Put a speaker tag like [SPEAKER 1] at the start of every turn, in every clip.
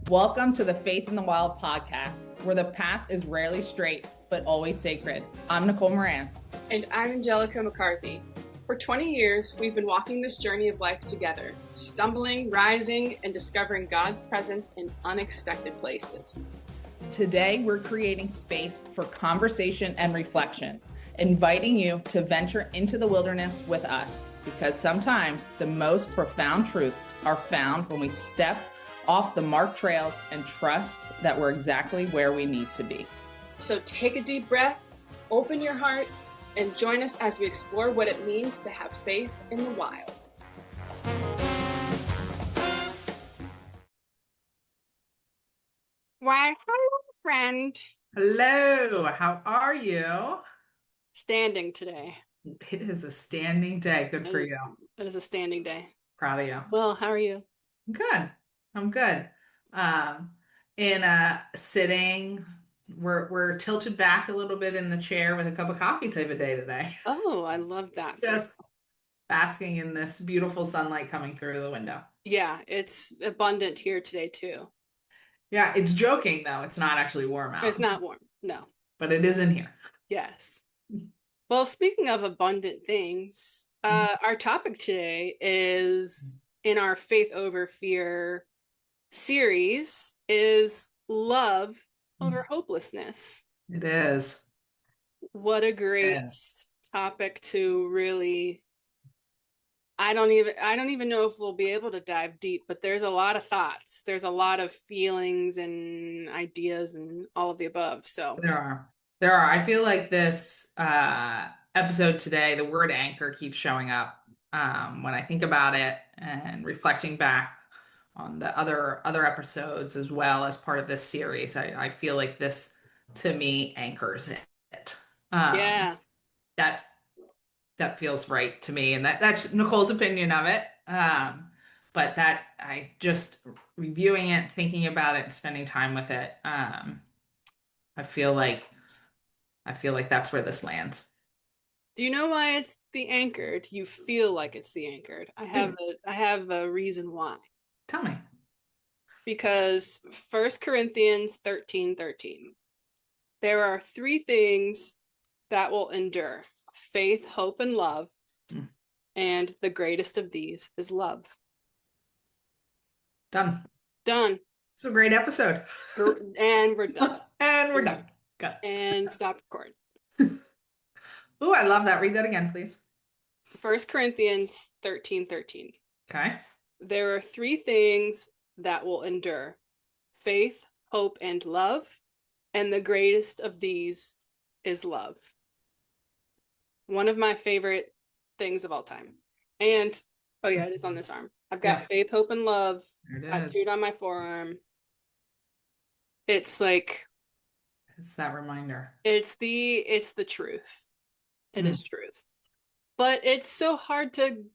[SPEAKER 1] Welcome to the Faith in the Wild podcast, where the path is rarely straight, but always sacred. I'm Nicole Moran.
[SPEAKER 2] And I'm Angelica McCarthy. For 20 years, we've been walking this journey of life together, stumbling, rising, and discovering God's presence in unexpected places.
[SPEAKER 1] Today, we're creating space for conversation and reflection, inviting you to venture into the wilderness with us, because sometimes the most profound truths are found when we step off the marked trails and trust that we're exactly where we need to be.
[SPEAKER 2] So take a deep breath, open your heart, and join us as we explore what it means to have faith in the wild. Why, hello, friend.
[SPEAKER 1] Hello, how are you?
[SPEAKER 2] Standing today.
[SPEAKER 1] It is a standing day. Good for you.
[SPEAKER 2] It is a standing day.
[SPEAKER 1] Proud of you.
[SPEAKER 2] Well, how are you?
[SPEAKER 1] Good. I'm good. Sitting, we're tilted back a little bit in the chair with a cup of coffee type of day today.
[SPEAKER 2] Oh, I love that.
[SPEAKER 1] Just basking in this beautiful sunlight coming through the window.
[SPEAKER 2] Yeah, it's abundant here today too.
[SPEAKER 1] Yeah, it's joking though. It's not actually warm out.
[SPEAKER 2] It's not warm, no.
[SPEAKER 1] But it is in here.
[SPEAKER 2] Yes. Well, speaking of abundant things, our topic today is in our Faith Over Fear series is love over hopelessness.
[SPEAKER 1] It is.
[SPEAKER 2] What a great topic to really, I don't even know if we'll be able to dive deep, but there's a lot of thoughts. There's a lot of feelings and ideas and all of the above. So
[SPEAKER 1] there are. I feel like this episode today, the word anchor keeps showing up when I think about it and reflecting back on the other episodes as well as part of this series. I feel like this to me anchors it.
[SPEAKER 2] Yeah.
[SPEAKER 1] That feels right to me, and that's Nicole's opinion of it. But that I just reviewing it, thinking about it, and spending time with it. I feel like that's where this lands.
[SPEAKER 2] Do you know why it's the anchored? You feel like it's the anchored. I have a reason why.
[SPEAKER 1] Tell me.
[SPEAKER 2] Because 1 Corinthians 13:13. There are three things that will endure: faith, hope, and love. And the greatest of these is love.
[SPEAKER 1] Done.
[SPEAKER 2] It's
[SPEAKER 1] a great episode.
[SPEAKER 2] And we're done.
[SPEAKER 1] And we're done. Good.
[SPEAKER 2] And stop recording.
[SPEAKER 1] Ooh, I love that. Read that again, please.
[SPEAKER 2] 1 Corinthians 13:13.
[SPEAKER 1] Okay.
[SPEAKER 2] There are three things that will endure: faith, hope, and love. And the greatest of these is love. One of my favorite things of all time. And, oh yeah, it is on this arm. I've got faith, hope, and love tattooed on my forearm. It's like...
[SPEAKER 1] It's that reminder.
[SPEAKER 2] It's the truth. It is truth. But it's so hard to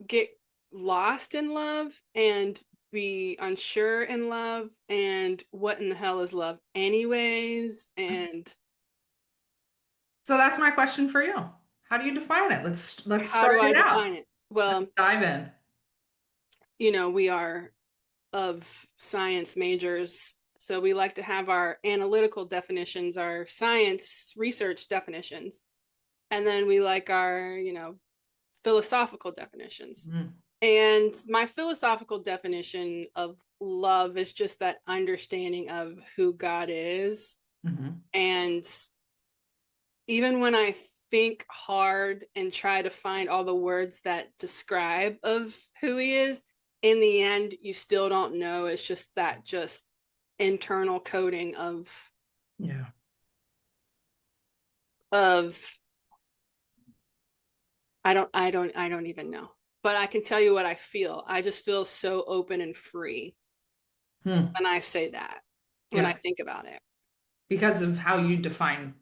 [SPEAKER 2] get lost in love and be unsure in love and what in the hell is love anyways. And
[SPEAKER 1] so that's my question for you. How do you define it? Let's start it out. How do I define it?
[SPEAKER 2] Well,
[SPEAKER 1] let's dive in.
[SPEAKER 2] You know, we are of science majors, so we like to have our analytical definitions, our science research definitions, and then we like our, philosophical definitions. And my philosophical definition of love is just that understanding of who God is. And even when I think hard and try to find all the words that describe of who he is, in the end, you still don't know. It's just that internal coding of I don't even know. But I can tell you what I feel. I just feel so open and free when I say that, when I think about it.
[SPEAKER 1] Because of how you define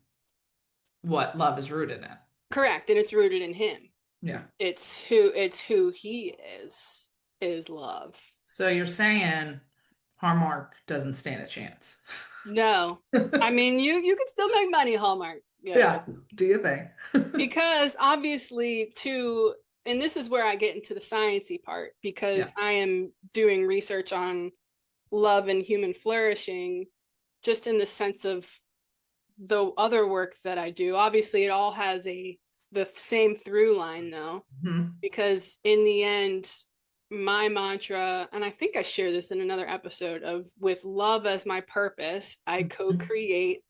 [SPEAKER 1] what love is rooted in.
[SPEAKER 2] Correct. And it's rooted in him.
[SPEAKER 1] Yeah.
[SPEAKER 2] It's who he is love.
[SPEAKER 1] So you're saying Hallmark doesn't stand a chance.
[SPEAKER 2] No. I mean, you can still make money, Hallmark.
[SPEAKER 1] Yeah. Do you think?
[SPEAKER 2] Because obviously and this is where I get into the sciencey part, because I am doing research on love and human flourishing, just in the sense of the other work that I do. Obviously, it all has the same through line, though, because in the end, my mantra, and I think I share this in another episode, of with love as my purpose, I co-create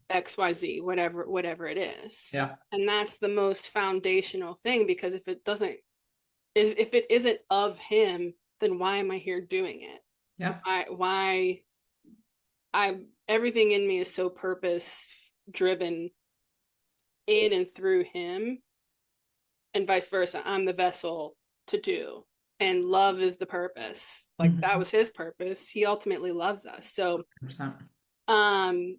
[SPEAKER 2] XYZ, whatever it is.
[SPEAKER 1] Yeah.
[SPEAKER 2] And that's the most foundational thing, because if it isn't of him, then why am I here doing it?
[SPEAKER 1] Yeah.
[SPEAKER 2] Why everything in me is so purpose driven in and through him, and vice versa. I'm the vessel to do, and love is the purpose. Like that was his purpose. He ultimately loves us. So
[SPEAKER 1] 100%.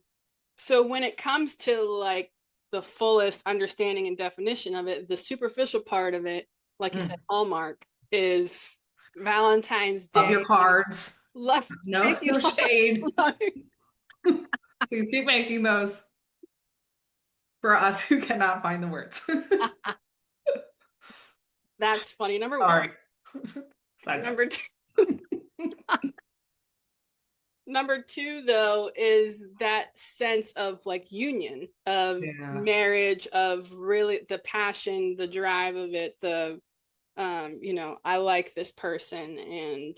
[SPEAKER 2] So when it comes to like the fullest understanding and definition of it, the superficial part of it, like you said, Hallmark, is Valentine's Day.
[SPEAKER 1] Love your cards.
[SPEAKER 2] Left.
[SPEAKER 1] No shade. Please keep making those for us who cannot find the words.
[SPEAKER 2] That's funny. Number
[SPEAKER 1] Sorry.
[SPEAKER 2] one. Number two. Number two, though, is that sense of like union, of marriage, of really the passion, the drive of it, the I like this person, and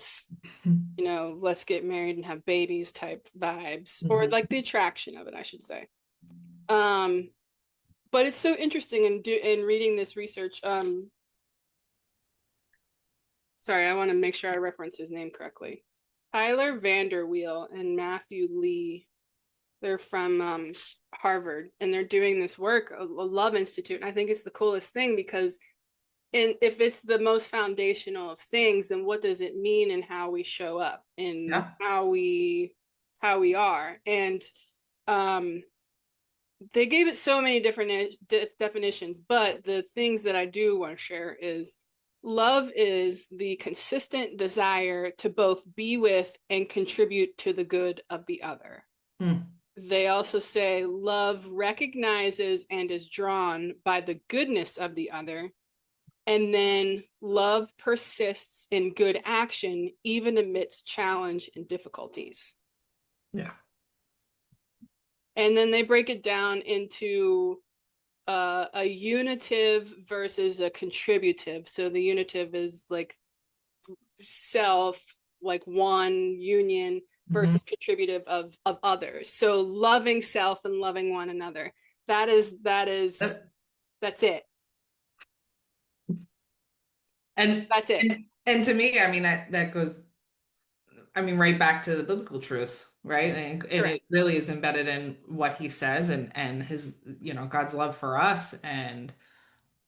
[SPEAKER 2] let's get married and have babies type vibes, or like the attraction of it, I should say. But it's so interesting in reading this research. Sorry, I want to make sure I reference his name correctly. Tyler Vanderweel and Matthew Lee. They're from Harvard, and they're doing this work, a Love Institute. And I think it's the coolest thing, because if it's the most foundational of things, then what does it mean in how we show up, and how we are? And they gave it so many different definitions, but the things that I do want to share is love is the consistent desire to both be with and contribute to the good of the other. They also say love recognizes and is drawn by the goodness of the other. And then love persists in good action, even amidst challenge and difficulties.
[SPEAKER 1] Yeah.
[SPEAKER 2] And then they break it down into a unitive versus a contributive. So the unitive is like self, like one union, versus contributive of others. So loving self and loving one another. That's it.
[SPEAKER 1] And
[SPEAKER 2] that's it.
[SPEAKER 1] And to me, I mean, that goes, I mean, right back to the biblical truths, right? And it really is embedded in what he says, and his, God's love for us, and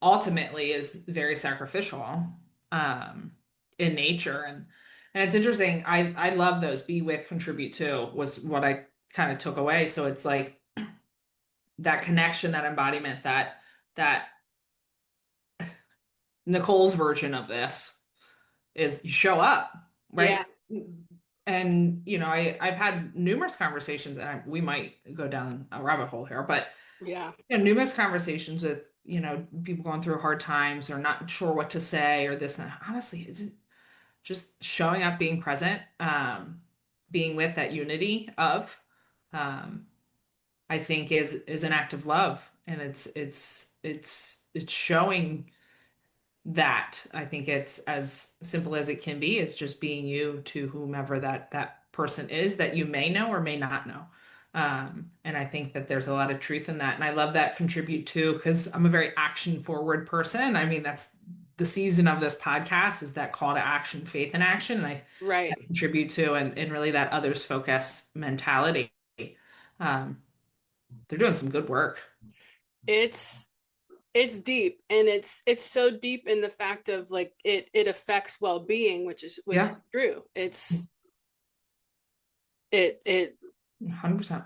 [SPEAKER 1] ultimately is very sacrificial in nature. And it's interesting. I love those be with, contribute to was what I kind of took away. So it's like that connection, that embodiment, that Nicole's version of this is you show up, right? Yeah. And I've had numerous conversations, and we might go down a rabbit hole here, but numerous conversations with people going through hard times or not sure what to say or this. And honestly, it's just showing up, being present, being with that unity of, I think is an act of love, and it's showing that. I think it's as simple as it can be, is just being you to whomever that person is that you may know or may not know. And I think that there's a lot of truth in that. And I love that contribute to, because I'm a very action forward person. I mean, that's the season of this podcast, is that call to action, faith in action. And I contribute to, and really that others focus mentality. They're doing some good work. It's
[SPEAKER 2] deep, and it's so deep in the fact of like it affects well-being, which is true. It's it
[SPEAKER 1] 100%.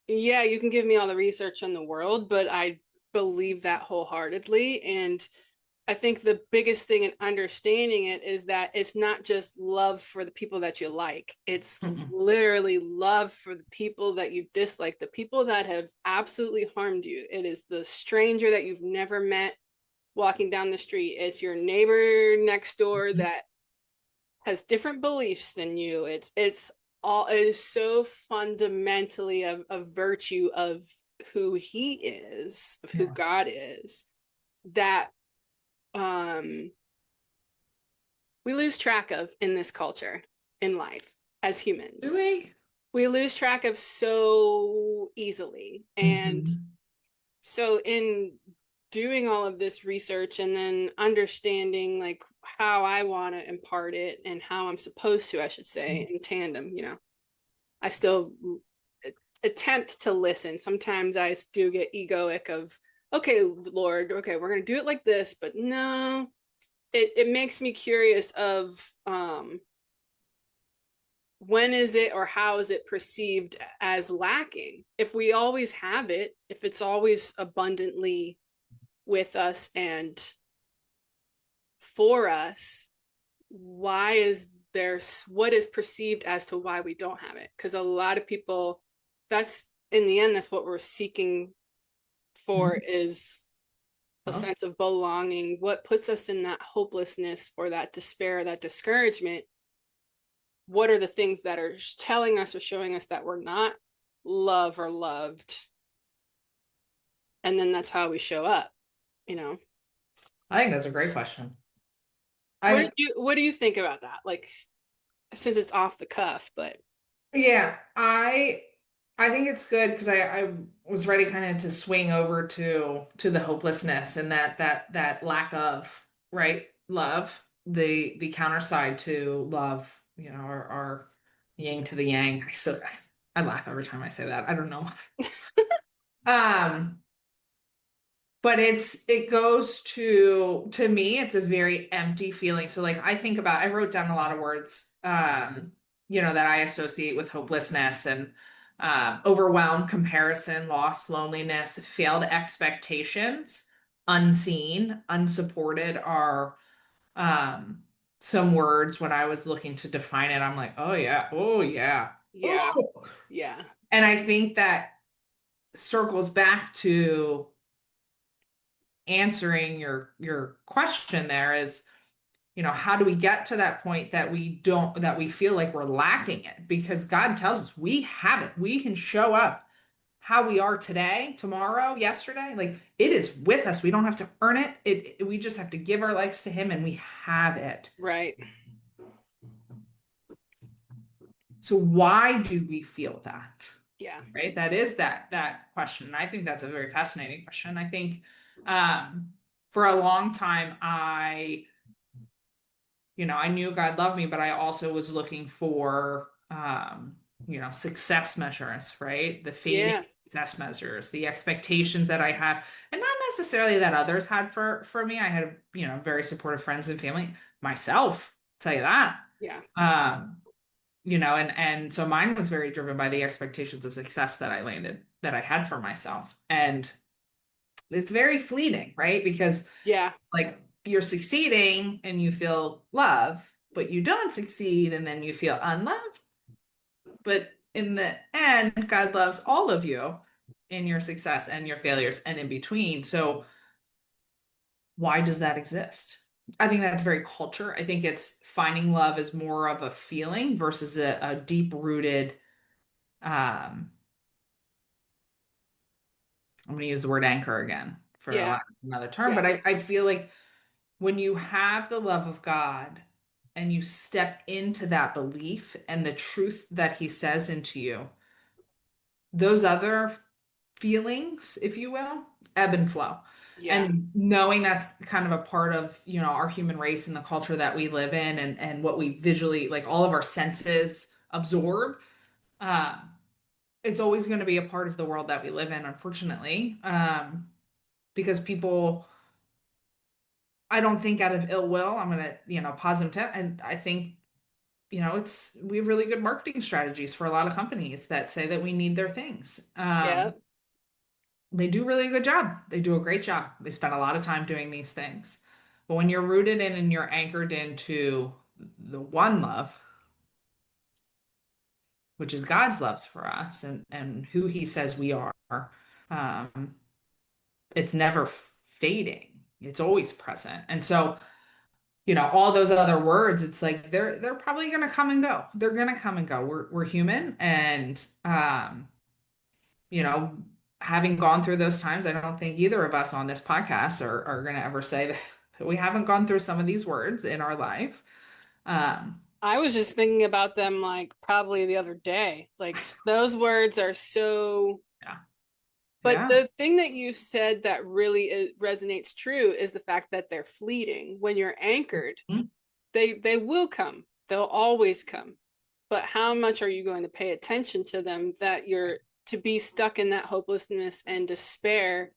[SPEAKER 2] Yeah, you can give me all the research in the world, but I believe that wholeheartedly. And I think the biggest thing in understanding it is that it's not just love for the people that you like. It's literally love for the people that you dislike, the people that have absolutely harmed you. It is the stranger that you've never met walking down the street. It's your neighbor next door that has different beliefs than you. It is so fundamentally a virtue of who he is, of who
[SPEAKER 1] Yeah.
[SPEAKER 2] God is, that um we lose track of in this culture, in life, as
[SPEAKER 1] Do
[SPEAKER 2] humans.
[SPEAKER 1] we?
[SPEAKER 2] We lose track of so easily. And
[SPEAKER 1] Mhm.
[SPEAKER 2] so in doing all of this research and then understanding like how I want to impart it and how I'm supposed to, I should say, in tandem, I still attempt to listen. Sometimes I do get egoic of, okay, Lord, okay, we're going to do it like this, but no, it makes me curious of when is it or how is it perceived as lacking? If we always have it, if it's always abundantly with us and for us, why is there what is perceived as to why we don't have it? Because a lot of people, that's in the end, that's what we're seeking for, is a
[SPEAKER 1] Oh,
[SPEAKER 2] sense of belonging. What puts us in that hopelessness or that despair, that discouragement? What are the things that are telling us or showing us that we're not loved or loved? And then that's how we show up.
[SPEAKER 1] I think that's a great question.
[SPEAKER 2] What do
[SPEAKER 1] I
[SPEAKER 2] you think about that? Like, since it's off the cuff, but
[SPEAKER 1] Yeah, I think it's good because I was ready kind of to swing over to the hopelessness and that lack of right love, the counter side to love, our yin to the yang. I laugh every time I say that. I don't know. Um, but it goes to me, it's a very empty feeling. So like I wrote down a lot of words that I associate with hopelessness and overwhelm, comparison, loss, loneliness, failed expectations, unseen, unsupported are um some words when I was looking to define it. I'm like, oh yeah, oh yeah.
[SPEAKER 2] yeah,
[SPEAKER 1] Oh.
[SPEAKER 2] yeah,
[SPEAKER 1] And I think that circles back to answering your question there is, how do we get to that point that we feel like we're lacking it? Because God tells us we have it. We can show up how we are today, tomorrow, yesterday. Like it is with us. We don't have to earn it. We just have to give our lives to him and we have it.
[SPEAKER 2] right.
[SPEAKER 1] So why do we feel that?
[SPEAKER 2] Yeah,
[SPEAKER 1] Right? That is that question. And I think that's a very fascinating question. I think um for a long time I knew God loved me, but I also was looking for, success measures, right? The fading
[SPEAKER 2] yeah,
[SPEAKER 1] success measures, the expectations that I have, and not necessarily that others had for me. I had, very supportive friends and family, myself, tell you that.
[SPEAKER 2] yeah,
[SPEAKER 1] And so mine was very driven by the expectations of success that I had for myself. And it's very fleeting, right? Because
[SPEAKER 2] yeah,
[SPEAKER 1] like you're succeeding and you feel love, but you don't succeed and then you feel unloved. But in the end, God loves all of you in your success and your failures and in between. So why does that exist? I think that's very culture. I think it's finding love is more of a feeling versus a deep rooted, um, I'm going to use the word anchor again for a
[SPEAKER 2] yeah,
[SPEAKER 1] lack of another term,
[SPEAKER 2] yeah,
[SPEAKER 1] but I feel like when you have the love of God and you step into that belief and the truth that he says into you, those other feelings, if you will, ebb and flow.
[SPEAKER 2] yeah,
[SPEAKER 1] And knowing that's kind of a part of, our human race and the culture that we live in and what we visually, like all of our senses absorb, uh, it's always going to be a part of the world that we live in, unfortunately. Because people I don't think out of ill will, I'm gonna, pause intent. And I think, we have really good marketing strategies for a lot of companies that say that we need their things.
[SPEAKER 2] yeah,
[SPEAKER 1] They do really good job. They do a great job. They spend a lot of time doing these things. But when you're rooted in and you're anchored into the one love, which is God's loves for us and who he says we are, um, it's never fading. It's always present. And so all those other words, it's like they're probably gonna come and go. They're gonna come and go. We're human, and you know, having gone through those times, I don't think either of us on this podcast are gonna ever say that we haven't gone through some of these words in our life. Um,
[SPEAKER 2] I was just thinking about them like probably the other day. Like those words are so,
[SPEAKER 1] yeah,
[SPEAKER 2] but
[SPEAKER 1] yeah,
[SPEAKER 2] the thing that you said that really resonates true is the fact that they're fleeting. When you're anchored,
[SPEAKER 1] mhm,
[SPEAKER 2] they will come. They'll always come. But how much are you going to pay attention to them that you're to be stuck in that hopelessness and despair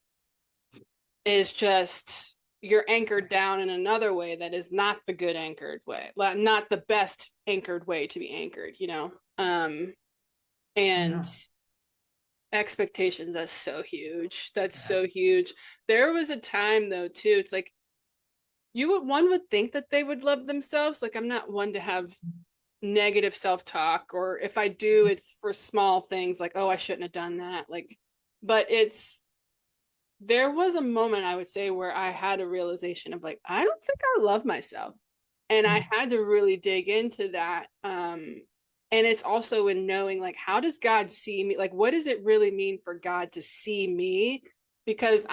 [SPEAKER 2] is just you're anchored down in another way that is not the good anchored way, not the best anchored way to be anchored, and
[SPEAKER 1] yeah,
[SPEAKER 2] expectations, that's so huge. That's
[SPEAKER 1] yeah,
[SPEAKER 2] so huge. There was a time though too, it's like one would think that they would love themselves. Like I'm not one to have negative self-talk, or if I do, it's for small things like, oh, I shouldn't have done that. Like, but it's there was a moment I would say where I had a realization of like, I don't think I love myself. And I
[SPEAKER 1] mm,
[SPEAKER 2] had to really dig into that. And it's also in knowing like, how does God see me? Like, what does it really mean for God to see me? Because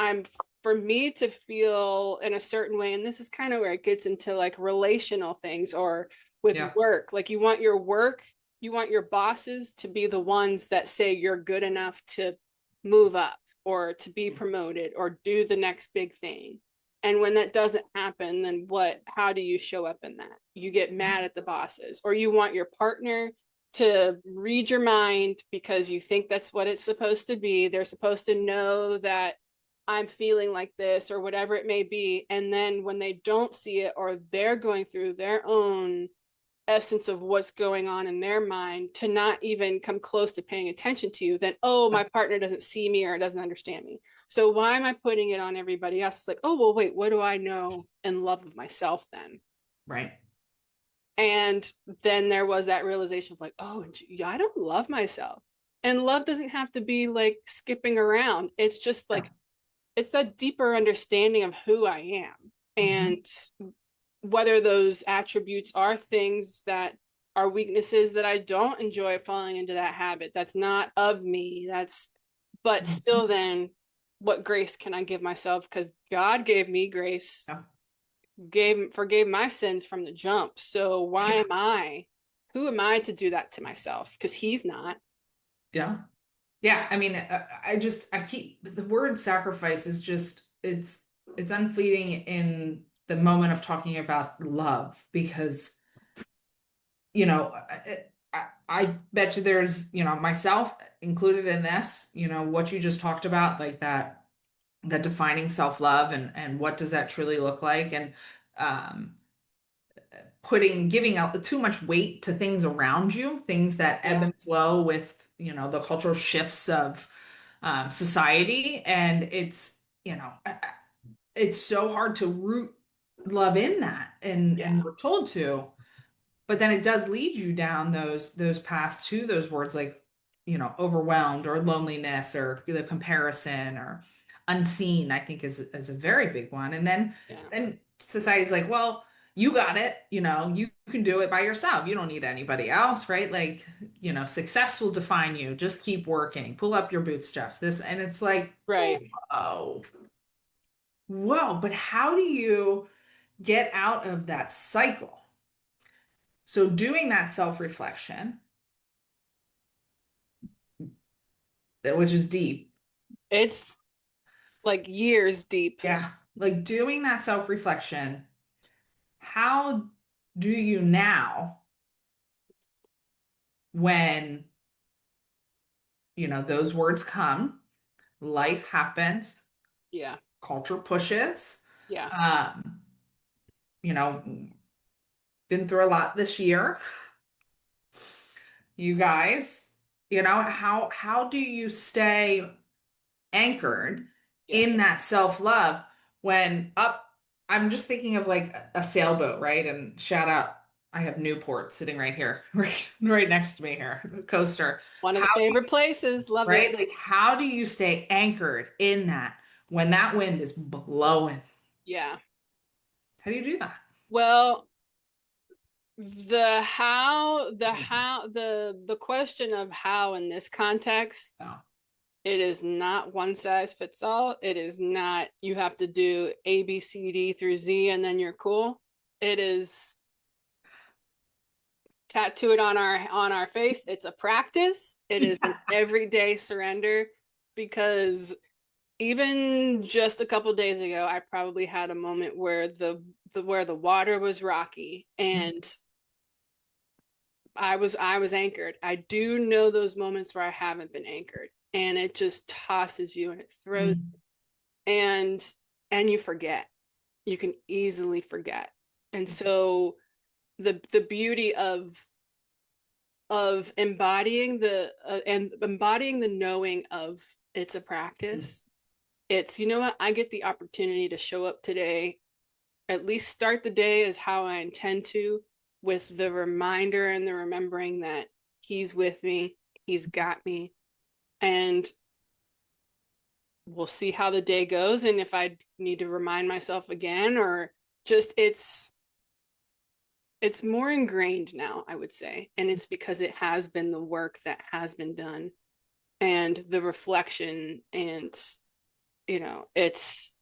[SPEAKER 2] for me to feel in a certain way, and this is kind of where it gets into like relational things or with
[SPEAKER 1] yeah,
[SPEAKER 2] work, like you want your work, you want your bosses to be the ones that say you're good enough to move up or to be promoted or do the next big thing. And when that doesn't happen, then how do you show up in that? You get mad at the bosses, or you want your partner to read your mind because you think that's what it's supposed to be. They're supposed to know that I'm feeling like this or whatever it may be. And then when they don't see it, or they're going through their own essence of what's going on in their mind, to not even come close to paying attention to you, then, oh, my partner doesn't see me or doesn't understand me. So why am I putting it on everybody else? It's like, oh, well, wait, what do I know and love of myself then?
[SPEAKER 1] right.
[SPEAKER 2] And then there was that realization of like, oh, I don't love myself. And love doesn't have to be like skipping around. It's just
[SPEAKER 1] Yeah.
[SPEAKER 2] like, it's that deeper understanding of who I am.
[SPEAKER 1] Mhm.
[SPEAKER 2] And whether those attributes are things that are weaknesses that I don't enjoy falling into that habit. That's not of me. But
[SPEAKER 1] Mhm.
[SPEAKER 2] still, then what grace can I give myself? Because God gave me grace,
[SPEAKER 1] Yeah.
[SPEAKER 2] forgave my sins from the jump. So why
[SPEAKER 1] Yeah.
[SPEAKER 2] am I? Who am I to do that to myself? Because He's not.
[SPEAKER 1] Yeah. Yeah. I mean, I keep the word sacrifice is just, it's unfleeting in the moment of talking about love because, I bet you there's, myself included in this, what you just talked about, like that defining self-love and what does that truly look like? And, um, giving out too much weight to things around you, things that ebb
[SPEAKER 2] Yeah.
[SPEAKER 1] and flow with, the cultural shifts of society. And it's so hard to root love in that. And
[SPEAKER 2] Yeah.
[SPEAKER 1] we're told to, but then it does lead you down those paths to those words like, overwhelmed or loneliness or the comparison or unseen, I think is a very big one. And then
[SPEAKER 2] Yeah.
[SPEAKER 1] then society's like, well, you got it, you can do it by yourself. You don't need anybody else, right? Like, success will define you. Just keep working, pull up your bootstraps. This and it's like,
[SPEAKER 2] Right.
[SPEAKER 1] oh, whoa, but how do you get out of that cycle? So doing that self-reflection, which is deep.
[SPEAKER 2] It's like years deep.
[SPEAKER 1] Yeah. Like doing that self-reflection, how do you now when, those words come, life happens,
[SPEAKER 2] Yeah.
[SPEAKER 1] culture pushes,
[SPEAKER 2] Yeah.
[SPEAKER 1] um, you know, been through a lot this year, you guys, how do you stay anchored
[SPEAKER 2] Yeah.
[SPEAKER 1] in that self-love when up I'm just thinking of like a sailboat, right? And shout out, I have Newport sitting right here, right next to me here, the coaster.
[SPEAKER 2] One of
[SPEAKER 1] How
[SPEAKER 2] the favorite places. Love it.
[SPEAKER 1] right? Like how do you stay anchored in that when that wind is blowing?
[SPEAKER 2] Yeah.
[SPEAKER 1] How do you do that?
[SPEAKER 2] Well, the question of how in this context,
[SPEAKER 1] Oh.
[SPEAKER 2] it is not one size fits all. It is not you have to do A, B, C, D through Z and then you're cool. It is tattoo it on our face. It's a practice. It is an everyday surrender, because even just a couple days ago, I probably had a moment where the water was rocky and I was anchored. I do know those moments where I haven't been anchored, and it just tosses you and it throws, and you forget. You can easily forget. And so the beauty of embodying the knowing of it's a practice. It's, you know what, I get the opportunity to show up today, at least start the day as how I intend to, with the reminder and the remembering that he's with me, he's got me, and we'll see how the day goes. And if I need to remind myself again, or just it's more ingrained now, I would say. And it's because it has been the work that has been done and the reflection, and it's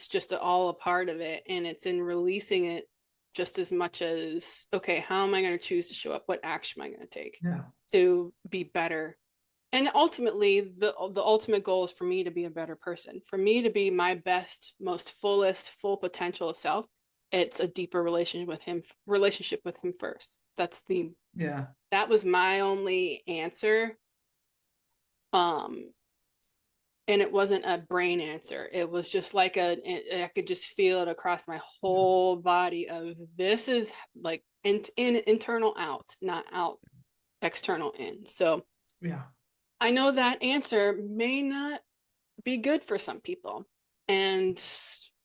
[SPEAKER 2] just all a part of it, and it's in releasing it just as much as, okay, how am I going to choose to show up? What action am I going to take to be better? And ultimately, the ultimate goal is for me to be a better person, for me to be my best, most full potential of self. It's a deeper relationship with him first. That was my only answer. And it wasn't a brain answer. It was just like I could just feel it across my whole body of, this is like in internal out, not out external in. So I know that answer may not be good for some people, and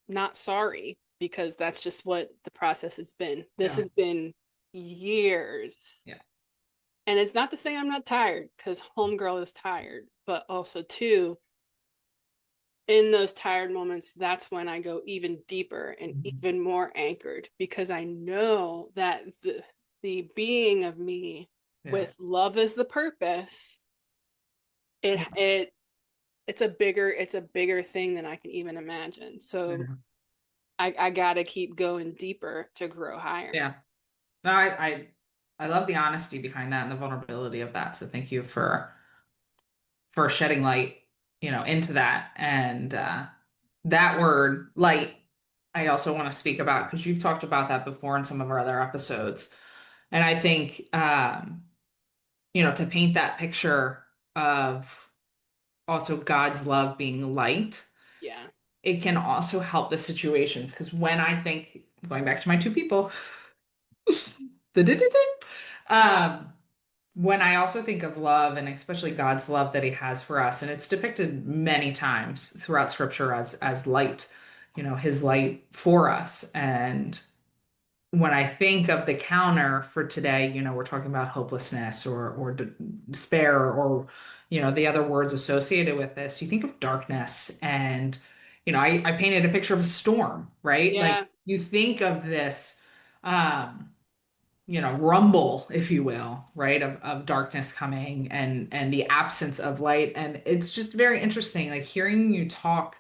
[SPEAKER 2] not sorry, because that's just what the process has been. This has been years. And it's not to say I'm not tired, because homegirl is tired, but also too, in those tired moments, that's when I go even deeper and even more anchored, because I know that the being of me with love as the purpose, it's a bigger thing than I can even imagine. So I gotta keep going deeper to grow higher.
[SPEAKER 1] No, I love the honesty behind that and the vulnerability of that. So thank you for shedding light, into that. And that word light, I also want to speak about, because you've talked about that before in some of our other episodes. And I think to paint that picture of also God's love being light, it can also help the situations. Because when I think, going back to my two people, um, when I also think of love, and especially God's love that he has for us, and it's depicted many times throughout scripture as light, his light for us. And when I think of the counter for today, we're talking about hopelessness or despair, or, the other words associated with this. You think of darkness, and, I painted a picture of a storm, right? Like, you think of this, rumble, if you will, right, of darkness coming, and the absence of light. And it's just very interesting, like, hearing you talk.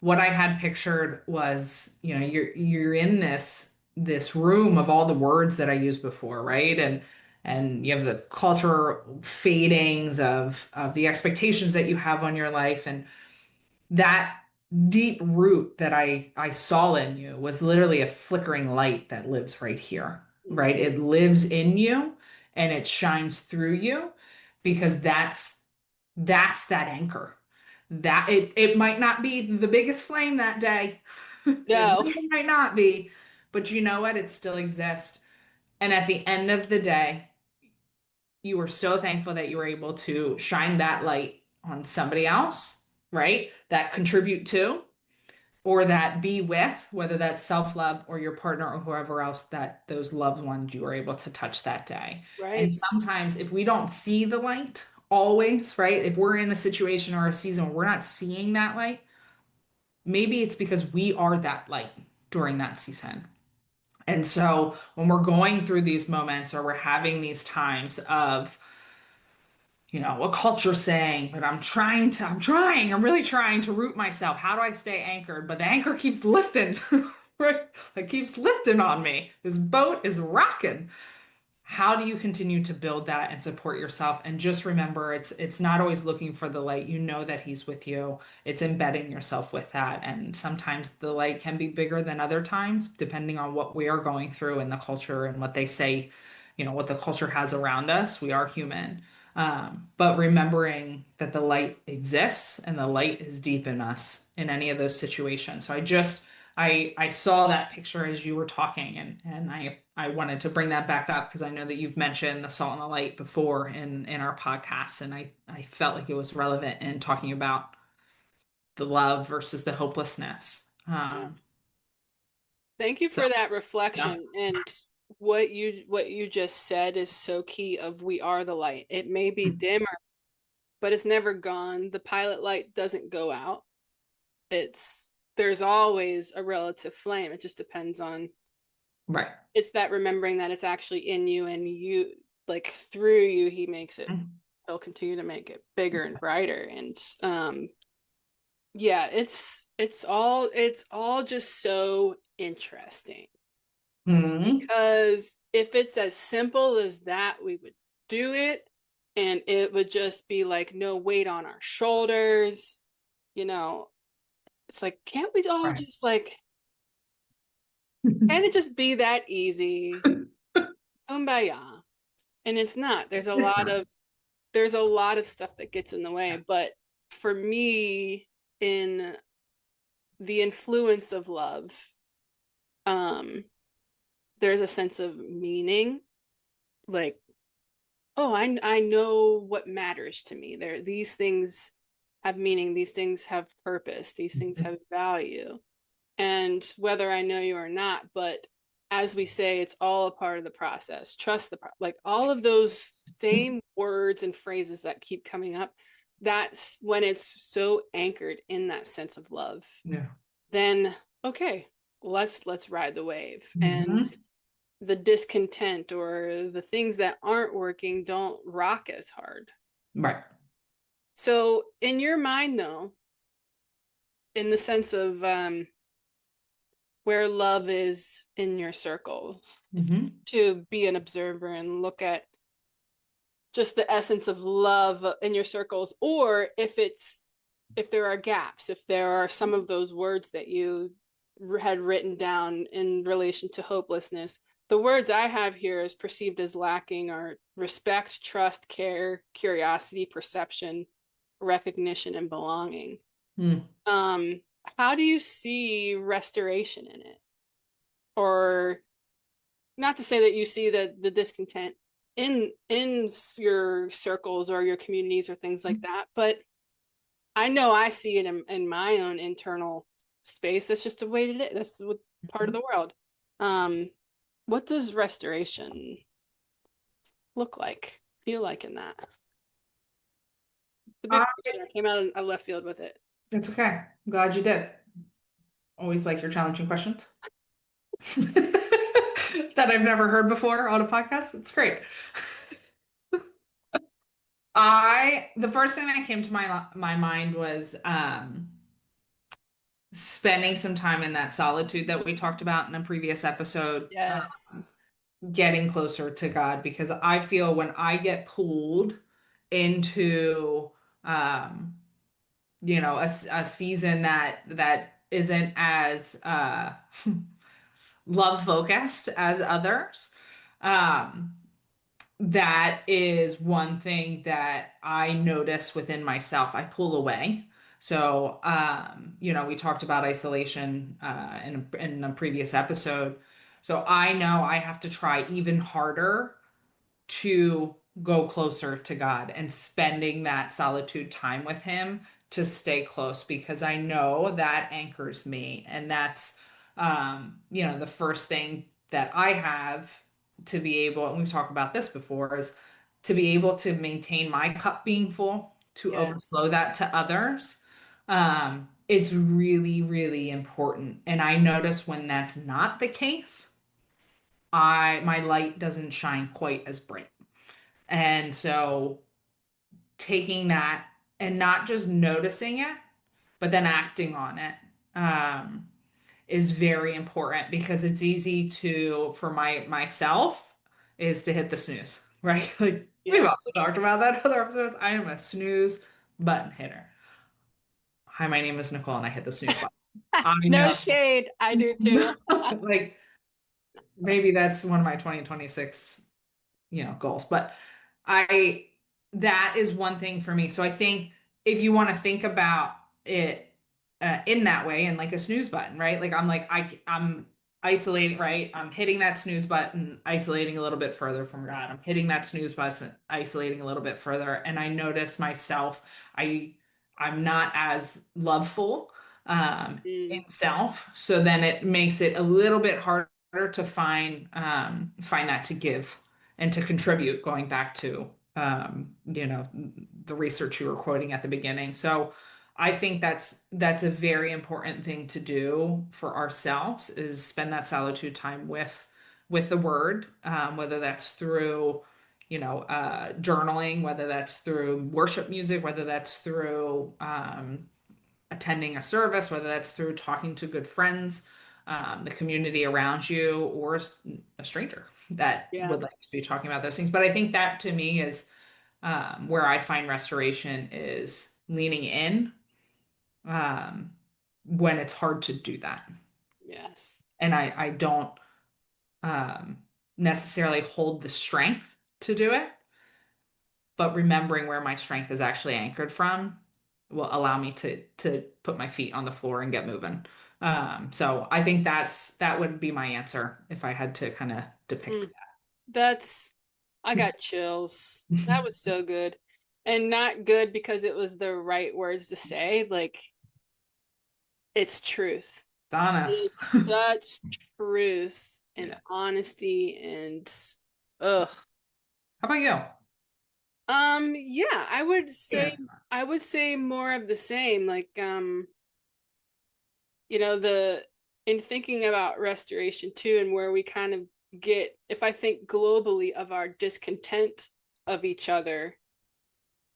[SPEAKER 1] What I had pictured was, you're in this room of all the words that I used before, right? And you have the cultural fadings of the expectations that you have on your life, and that deep root that I saw in you was literally a flickering light that lives right here, right? It lives in you and it shines through you, because that's that anchor. That it might not be the biggest flame that day.
[SPEAKER 2] No.
[SPEAKER 1] It might not be, but you know what? It still exists. And at the end of the day, you were so thankful that you were able to shine that light on somebody else, right? That contribute to, or that be with, whether that's self-love or your partner or whoever else, that those loved ones you were able to touch that day. And sometimes if we don't see the light always, right? If we're in a situation or a season where we're not seeing that light, maybe it's because we are that light during that season. And so when we're going through these moments or we're having these times of, a culture saying, but I'm really trying to root myself. How do I stay anchored? But the anchor keeps lifting, right? It keeps lifting on me. This boat is rocking. How do you continue to build that and support yourself? And just remember, it's not always looking for the light. You know that he's with you. It's embedding yourself with that. And sometimes the light can be bigger than other times, depending on what we are going through in the culture and what they say, what the culture has around us. We are human. But remembering that the light exists and the light is deep in us in any of those situations. So I saw that picture as you were talking, and I wanted to bring that back up because I know that you've mentioned the salt and the light before in our podcast, and I felt like it was relevant in talking about the love versus the hopelessness.
[SPEAKER 2] Yeah. Thank you
[SPEAKER 1] So
[SPEAKER 2] for that
[SPEAKER 1] yeah.
[SPEAKER 2] reflection. And what you just said is so key of we are the light. It may be dimmer, but it's never gone. The pilot light doesn't go out. There's always a relative flame. It just depends on
[SPEAKER 1] Right.
[SPEAKER 2] it's that remembering that it's actually in you, and you, like, through you, he makes it, he'll continue to make it bigger and brighter. And yeah, it's all just so interesting,
[SPEAKER 1] Mhm.
[SPEAKER 2] because if it's as simple as that, we would do it, and it would just be like no weight on our shoulders, you know. It's like, can't we all
[SPEAKER 1] Right.
[SPEAKER 2] just like, can it just be that easy? Kumbaya. And it's not.
[SPEAKER 1] It's not.
[SPEAKER 2] There's a lot of stuff that gets in the way. But for me, in the influence of love, um, there's a sense of meaning. Like, oh, I know what matters to me. These things have meaning. These things have purpose. These things have value. And whether I know you or not, but as we say, it's all a part of the process. Trust like all of those same words and phrases that keep coming up. That's when it's so anchored in that sense of love.
[SPEAKER 1] Yeah.
[SPEAKER 2] Then okay, let's ride the wave. And
[SPEAKER 1] Mhm.
[SPEAKER 2] the discontent or the things that aren't working don't rock as hard.
[SPEAKER 1] Right.
[SPEAKER 2] So in your mind, though, in the sense of where love is in your circle,
[SPEAKER 1] Mhm.
[SPEAKER 2] to be an observer and look at just the essence of love in your circles, or if there are gaps, if there are some of those words that you had written down in relation to hopelessness. The words I have here as perceived as lacking are respect, trust, care, curiosity, perception, recognition, and belonging.
[SPEAKER 1] Mm.
[SPEAKER 2] um how do you see restoration in it? Or not to say that you see the discontent in your circles or your communities or things like that, but I know I see it in my own internal space. That's just the way it is. That's what part of the world. um what does restoration look like, feel like in that? The big
[SPEAKER 1] I,
[SPEAKER 2] question. I came out of left field with it.
[SPEAKER 1] it's okay. I'm glad you did. Always like your challenging questions that I've never heard before on a podcast. It's great. The first thing that came to my mind was spending some time in that solitude that we talked about in a previous episode,
[SPEAKER 2] Yes.
[SPEAKER 1] getting closer to God, because I feel when I get pulled into um, a season that isn't as love focused as others. Um, that is one thing that I notice within myself. I pull away. So, we talked about isolation in a previous episode. So I know I have to try even harder to go closer to God and spending that solitude time with Him to stay close, because I know that anchors me. And that's, the first thing that I have to be able, and we've talked about this before, is to be able to maintain my cup being full, to
[SPEAKER 2] Yes.
[SPEAKER 1] overflow that to others. It's really, really important. And I notice when that's not the case, my light doesn't shine quite as bright. And so taking that and not just noticing it, but then acting on it, um, is very important, because it's easy to, for myself, is to hit the snooze, right? Like we've
[SPEAKER 2] Yeah.
[SPEAKER 1] also talked about that in other episodes. I am a snooze button hitter. Hi, my name is Nicole, and I hit the snooze button. I
[SPEAKER 2] No
[SPEAKER 1] know.
[SPEAKER 2] shade. I do too.
[SPEAKER 1] Like maybe that's one of my 2026, goals. But I that is one thing for me. So I think if you want to think about it in that way, and like a snooze button, right? I'm isolating, right? I'm hitting that snooze button, isolating a little bit further from God. I'm hitting that snooze button, isolating a little bit further, and I notice myself. I'm not as loveful
[SPEAKER 2] Mm,
[SPEAKER 1] in self, so then it makes it a little bit harder to find that to give and to contribute, going back to the research you were quoting at the beginning. So I think that's a very important thing to do for ourselves, is spend that solitude time with the word, whether that's through journaling, whether that's through worship music, whether that's through attending a service, whether that's through talking to good friends, the community around you, or a stranger that
[SPEAKER 2] yeah.
[SPEAKER 1] would like to be talking about those things. But I think that to me is where I find restoration, is leaning in um, when it's hard to do that.
[SPEAKER 2] Yes.
[SPEAKER 1] And I don't um, necessarily hold the strength to do it, but remembering where my strength is actually anchored from will allow me to put my feet on the floor and get moving. So I think that would be my answer if I had to kind of depict
[SPEAKER 2] Mm, that's, I got chills.
[SPEAKER 1] that.
[SPEAKER 2] That was so good. And not good because it was the right words to say. Like, it's truth.
[SPEAKER 1] It's honest.
[SPEAKER 2] It's such truth and
[SPEAKER 1] Yeah.
[SPEAKER 2] honesty and ugh.
[SPEAKER 1] How about you?
[SPEAKER 2] Yeah, I would
[SPEAKER 1] Yeah.
[SPEAKER 2] say more of the same. Like, the in thinking about restoration too, and where we kind of get, if I think globally of our discontent of each other,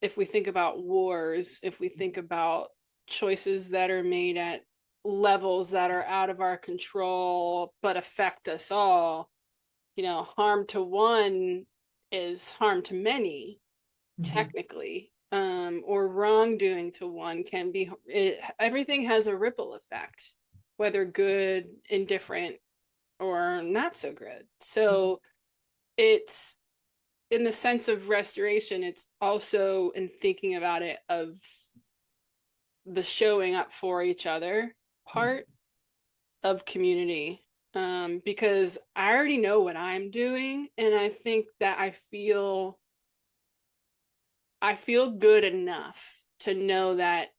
[SPEAKER 2] if we think about wars, if we think about choices that are made at levels that are out of our control but affect us all, harm to one is harm to many,
[SPEAKER 1] Mhm.
[SPEAKER 2] technically. Or wrongdoing to one can be everything has a ripple effect, whether good, indifferent, or not so good. So it's, in the sense of restoration, it's also in thinking about it of the showing up for each other part of community. Because I already know what I'm doing, and I think that I feel good enough to know that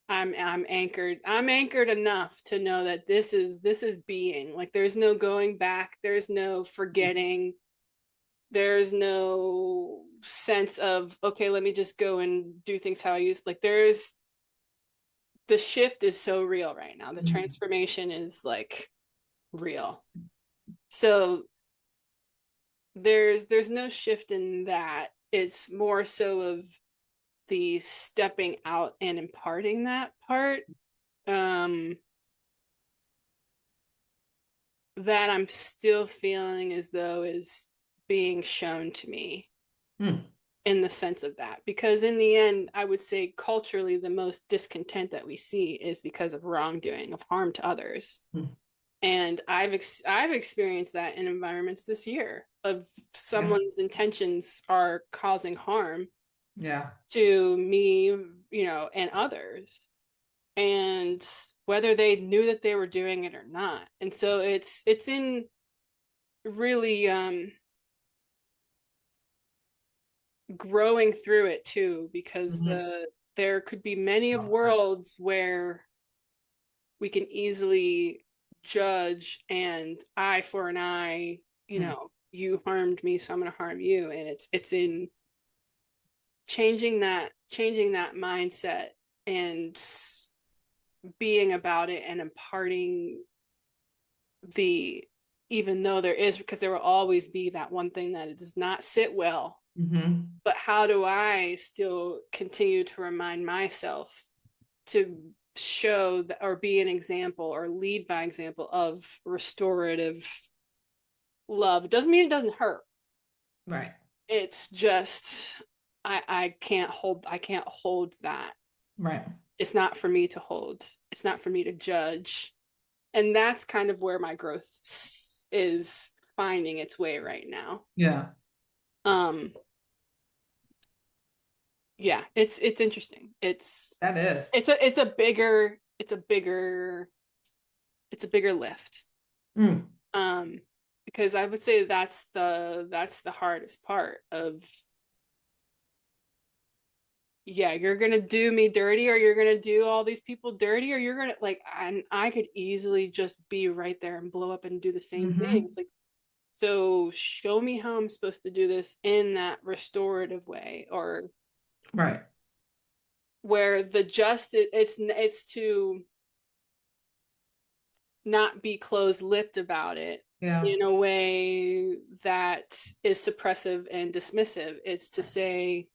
[SPEAKER 2] I'm anchored. I'm anchored enough to know that this is being. Like, there's no going back, there's no forgetting, there's no sense of, okay, let me just go and do things how I used. Like, the shift is so real right now. The
[SPEAKER 1] Mhm.
[SPEAKER 2] transformation is like real. So there's no shift in that. It's more so of the stepping out and imparting that part, um that I'm still feeling as though is being shown to me,
[SPEAKER 1] Mm.
[SPEAKER 2] in the sense of that, because in the end, I would say culturally the most discontent that we see is because of wrongdoing, of harm to others.
[SPEAKER 1] Mm.
[SPEAKER 2] And I've experienced that in environments this year, of
[SPEAKER 1] Yeah.
[SPEAKER 2] someone's intentions are causing harm
[SPEAKER 1] Yeah.
[SPEAKER 2] to me, and others, and whether they knew that they were doing it or not. And so it's in really growing through it too, because
[SPEAKER 1] Mhm.
[SPEAKER 2] there could be many of
[SPEAKER 1] Love that.
[SPEAKER 2] worlds where we can easily judge and eye for an eye,
[SPEAKER 1] Mm.
[SPEAKER 2] you harmed me, so I'm going to harm you. And it's in changing that mindset and being about it and imparting the even though there is, because there will always be that one thing that it does not sit well. But how do I still continue to remind myself to show that, or be an example or lead by example of restorative love? It doesn't mean it doesn't hurt.
[SPEAKER 1] Right.
[SPEAKER 2] It's just I can't hold that.
[SPEAKER 1] Right.
[SPEAKER 2] It's not for me to hold. It's not for me to judge. And that's kind of where my growth is finding its way right now.
[SPEAKER 1] Yeah.
[SPEAKER 2] Yeah, it's interesting.
[SPEAKER 1] That is.
[SPEAKER 2] It's a bigger lift. Because I would say that's the hardest part of, yeah, you're gonna do me dirty, or you're gonna do all these people dirty, or you're gonna like, and I could easily just be right there and blow up and do the same thing. It's like, so show me how I'm supposed to do this in that restorative way, or
[SPEAKER 1] right,
[SPEAKER 2] where the justice, it's to not be closed-lipped about it in a way that is suppressive and dismissive. It's to say,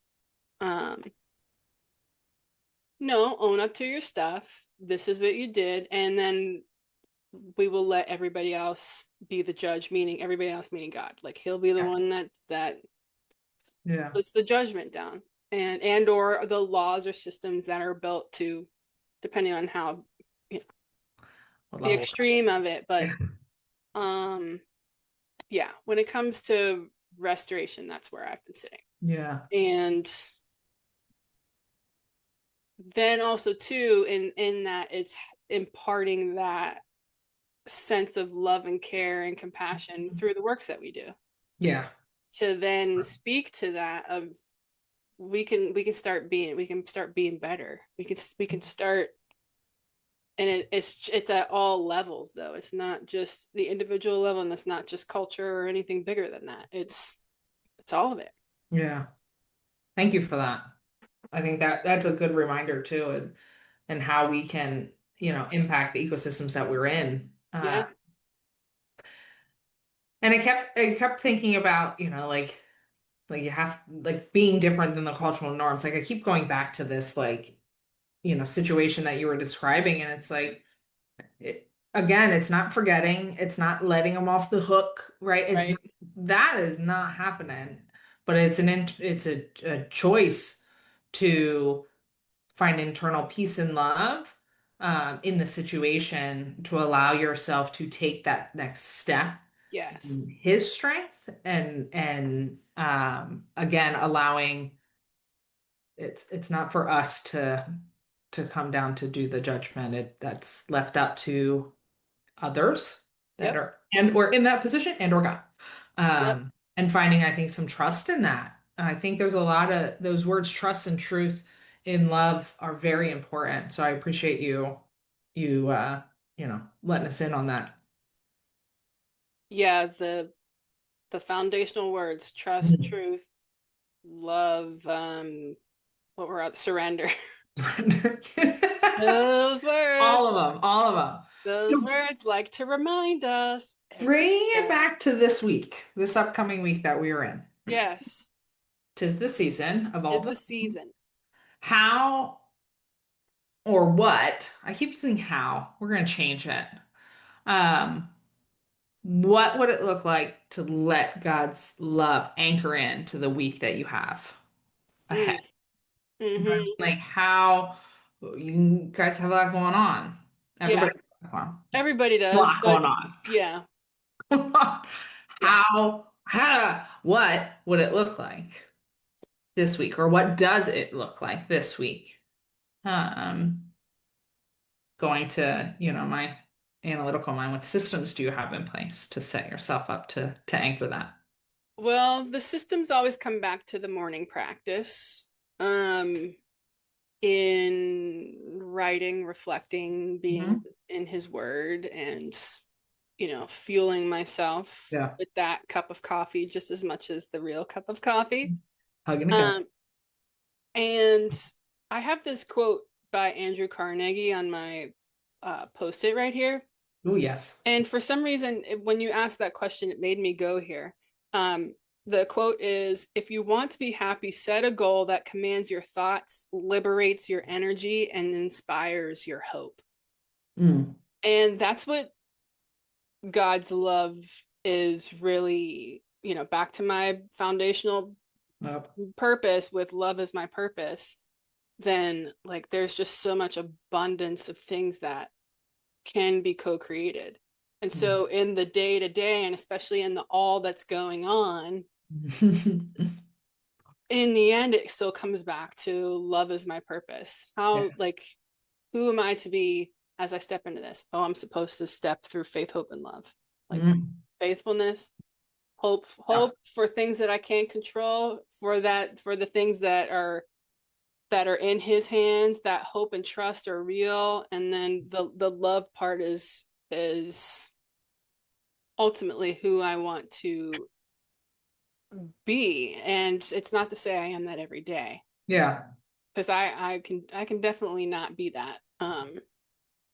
[SPEAKER 2] no, own up to your stuff. This is what you did. And then we will let everybody else be the judge, meaning everybody else, meaning God. Like, he'll be the one that puts the judgment down, and or the laws or systems that are built to, depending on how, the extreme of it. But yeah, when it comes to restoration, that's where I've been sitting.
[SPEAKER 1] Yeah.
[SPEAKER 2] And then also too, in that it's imparting that sense of love and care and compassion through the works that we do.
[SPEAKER 1] Yeah.
[SPEAKER 2] To then speak to that of, we can start being better. We can start, and it's at all levels though. It's not just the individual level, and it's not just culture or anything bigger than that. It's all of it.
[SPEAKER 1] Yeah. Thank you for that. I think that's a good reminder too, and how we can, impact the ecosystems that we're in.
[SPEAKER 2] Yeah.
[SPEAKER 1] And I kept thinking about, like you have, like, being different than the cultural norms. Like, I keep going back to this, like, situation that you were describing, and it's like, again, it's not forgetting, it's not letting them off the hook, right? That is not happening, but it's a choice to find internal peace and love in the situation, to allow yourself to take that next step.
[SPEAKER 2] Yes.
[SPEAKER 1] His strength, and again, allowing, it's not for us to come down to do the judgment. That's left up to others that are or in that position, and or God. And finding, I think, some trust in that. I think there's a lot of those words, trust and truth in love, are very important. So I appreciate you letting us in on that.
[SPEAKER 2] Yeah, the foundational words, trust, truth, love, what were out, surrender. Those words.
[SPEAKER 1] All of them.
[SPEAKER 2] Those words like to remind us.
[SPEAKER 1] Bringing it back to this upcoming week that we are in.
[SPEAKER 2] Yes.
[SPEAKER 1] 'Tis the season of all
[SPEAKER 2] the season.
[SPEAKER 1] How or what? I keep using how. We're going to change it. What would it look like to let God's love anchor into the week that you have ahead? Like, how you guys have a lot going on.
[SPEAKER 2] Everybody does.
[SPEAKER 1] A lot going on.
[SPEAKER 2] Yeah.
[SPEAKER 1] What would it look like this week, or what does it look like this week? Going to, my analytical mind, what systems do you have in place to set yourself up to anchor that?
[SPEAKER 2] Well, the systems always come back to the morning practice. In writing, reflecting, being in his word, and fueling myself with that cup of coffee just as much as the real cup of coffee. And I have this quote by Andrew Carnegie on my post-it right here.
[SPEAKER 1] Oh, yes.
[SPEAKER 2] And for some reason, when you asked that question, it made me go here. Um, the quote is, if you want to be happy, set a goal that commands your thoughts, liberates your energy, and inspires your hope.
[SPEAKER 1] Mm.
[SPEAKER 2] And that's what God's love is really, back to my foundational
[SPEAKER 1] Yep.
[SPEAKER 2] purpose with love as my purpose. Then, like, there's just so much abundance of things that can be co-created. And so in the day to day, and especially in the all that's going on, in the end, it still comes back to love is my purpose.
[SPEAKER 1] Yeah.
[SPEAKER 2] How, like, who am I to be as I step into this? Oh, I'm supposed to step through faith, hope, and love. Like
[SPEAKER 1] Mm.
[SPEAKER 2] faithfulness, hope,
[SPEAKER 1] Yeah.
[SPEAKER 2] hope for things that I can't control, for the things that are in his hands, that hope and trust are real. And then the love part is ultimately who I want to be. And it's not to say I am that every day,
[SPEAKER 1] Yeah.
[SPEAKER 2] because I can definitely not be that.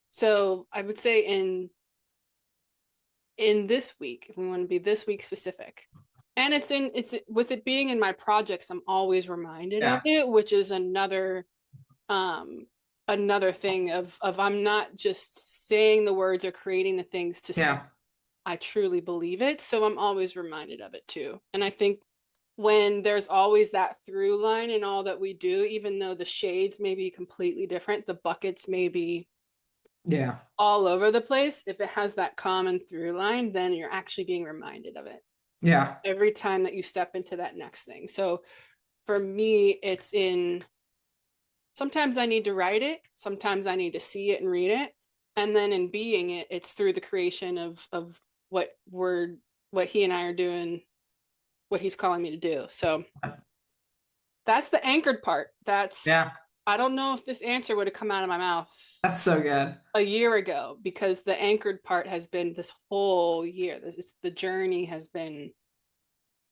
[SPEAKER 2] So I would say in this week, if we want to be this week specific, and it's with it being in my projects, I'm always reminded of
[SPEAKER 1] Yeah.
[SPEAKER 2] it, which is um another thing of I'm not just saying the words or creating the things to
[SPEAKER 1] Yeah.
[SPEAKER 2] I truly believe it. So I'm always reminded of it too. And I think when there's always that through line in all that we do, even though the shades may be completely different, the buckets may be
[SPEAKER 1] Yeah.
[SPEAKER 2] all over the place, if it has that common through line, then you're actually being reminded of it
[SPEAKER 1] Yeah.
[SPEAKER 2] every time that you step into that next thing. So for me, it's in sometimes I need to write it, sometimes I need to see it and read it. And then in being it, it's through the creation of what we're what he and I are doing, what he's calling me to do. So that's the anchored part. That's
[SPEAKER 1] Yeah.
[SPEAKER 2] I don't know if this answer would have come out of my mouth
[SPEAKER 1] That's so good.
[SPEAKER 2] a year ago, because the anchored part has been this whole year. The journey has been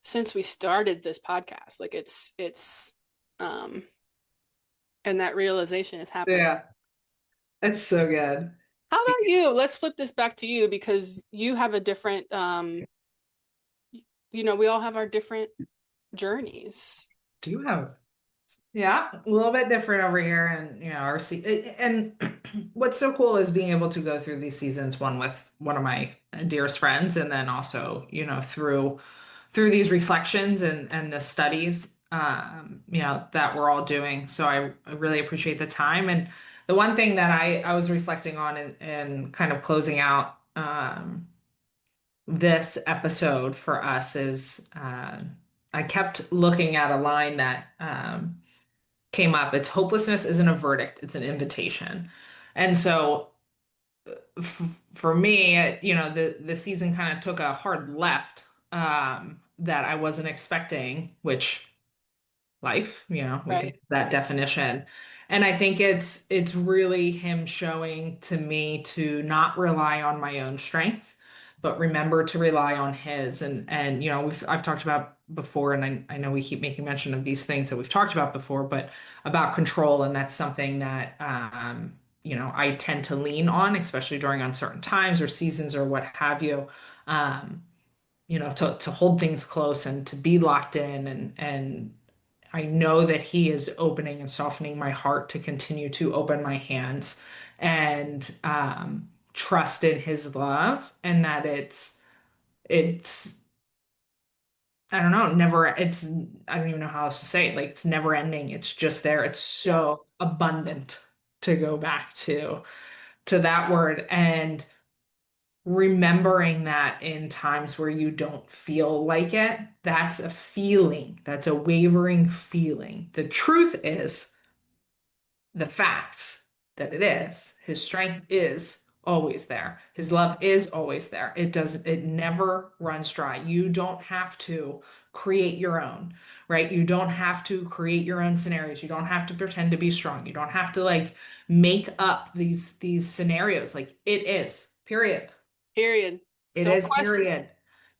[SPEAKER 2] since we started this podcast. Like it's um and that realization is happening.
[SPEAKER 1] Yeah. That's so good.
[SPEAKER 2] How about you? Let's flip this back to you, because you have a different we all have our different journeys.
[SPEAKER 1] Do you have? Yeah, a little bit different over here, and our and what's so cool is being able to go through these seasons, one with one of my dearest friends, and then also, through these reflections and the studies, that we're all doing. So I really appreciate the time. And the one thing that I was reflecting on and kind of closing out this episode for us is I kept looking at a line that came up. It's hopelessness isn't a verdict, it's an invitation. And so for me, the season kind of took a hard left that I wasn't expecting, which life, we can
[SPEAKER 2] Right.
[SPEAKER 1] that definition. And I think it's really him showing to me to not rely on my own strength, but remember to rely on his. And I've talked about before, and I know we keep making mention of these things that we've talked about before, but about control, and that's something that I tend to lean on, especially during uncertain times or seasons or what have you. Um, to hold things close and to be locked in, and I know that he is opening and softening my heart to continue to open my hands and trust in his love, and that it's I don't know, never I don't even know how else to say it. Like, it's never ending. It's just there. It's
[SPEAKER 2] Yeah.
[SPEAKER 1] so abundant, to go back to that word, and remembering that in times where you don't feel like it, that's a feeling. That's a wavering feeling. The truth is the facts that it is. His strength is always there. His love is always there. It never runs dry. You don't have to create your own, right? You don't have to create your own scenarios. You don't have to pretend to be strong. You don't have to like make up these scenarios. Like, it is, period.
[SPEAKER 2] Period.
[SPEAKER 1] It
[SPEAKER 2] Don't
[SPEAKER 1] is,
[SPEAKER 2] question it.
[SPEAKER 1] period.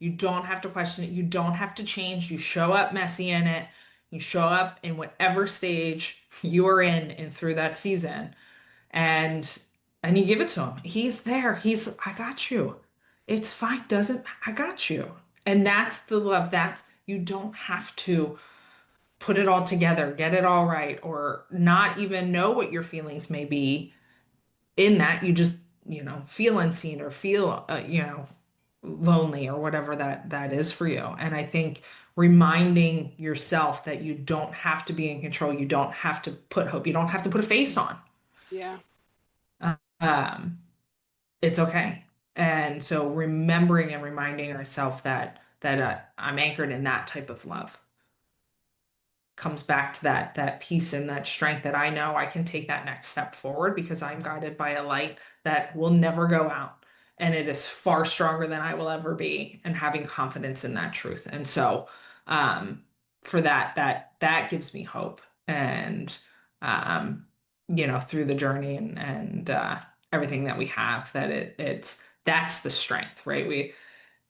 [SPEAKER 1] You don't have to question it. You don't have to change. You show up messy in it. You show up in whatever stage you are in and through that season. And and you give it to him. He's there. I got you. It's fine. I got you. And that's the love. That's, you don't have to put it all together, get it all right, or not even know what your feelings may be in that. You just, feel unseen or feel, lonely or whatever that is for you. And I think reminding yourself that you don't have to be in control, you don't have to put hope, you don't have to put a face on.
[SPEAKER 2] Yeah.
[SPEAKER 1] Um, it's okay. And so remembering and reminding ourselves that I'm anchored in that type of love comes back to that peace and that strength that I know I can take that next step forward because I'm guided by a light that will never go out. And it is far stronger than I will ever be, and having confidence in that truth. And so um for that gives me hope. And um through the journey and everything that we have, that it's that's the strength, right? We